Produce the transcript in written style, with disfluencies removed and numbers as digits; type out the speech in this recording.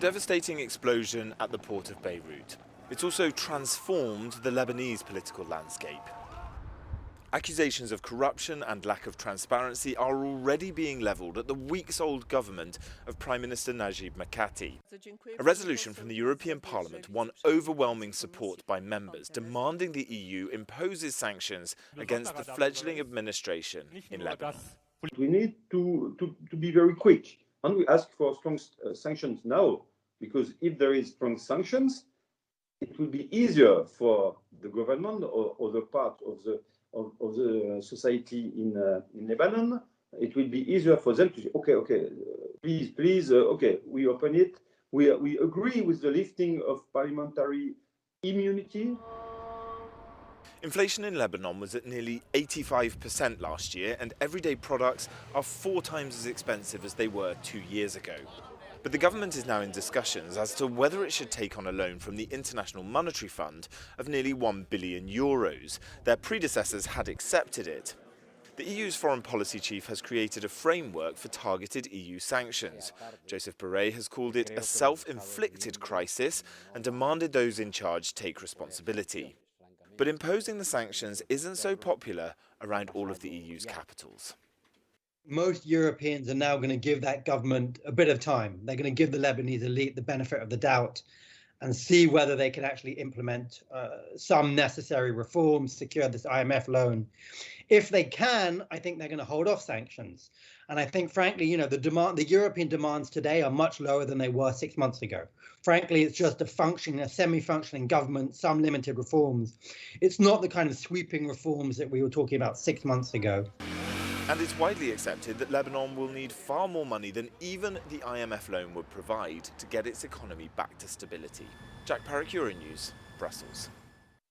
devastating explosion at the port of Beirut. It's also transformed the Lebanese political landscape. Accusations of corruption and lack of transparency are already being levelled at the weeks-old government of Prime Minister Najib Mikati. A resolution from the European Parliament won overwhelming support by members, demanding the EU imposes sanctions against the fledgling administration in Lebanon. We need to be very quick, and we ask for strong sanctions now, because if there is strong sanctions, it will be easier for the government or other part of the society in Lebanon. It will be easier for them to say, okay, please, okay, we open it. We agree with the lifting of parliamentary immunity. Inflation in Lebanon was at nearly 85% last year, and everyday products are 4 times as expensive as they were 2 years ago. But the government is now in discussions as to whether it should take on a loan from the International Monetary Fund of nearly €1 billion. Their predecessors had accepted it. The EU's foreign policy chief has created a framework for targeted EU sanctions. Joseph Borrell has called it a self-inflicted crisis and demanded those in charge take responsibility. But imposing the sanctions isn't so popular around all of the EU's capitals. Most Europeans are now going to give that government a bit of time. They're going to give the Lebanese elite the benefit of the doubt and see whether they can actually implement some necessary reforms, secure this IMF loan. If they can, I think they're going to hold off sanctions. And I think, frankly, the European demands today are much lower than they were 6 months ago. Frankly, it's just a semi-functioning government, some limited reforms. It's not the kind of sweeping reforms that we were talking about 6 months ago. And it's widely accepted that Lebanon will need far more money than even the IMF loan would provide to get its economy back to stability. Jack Parrick, Euronews, Brussels.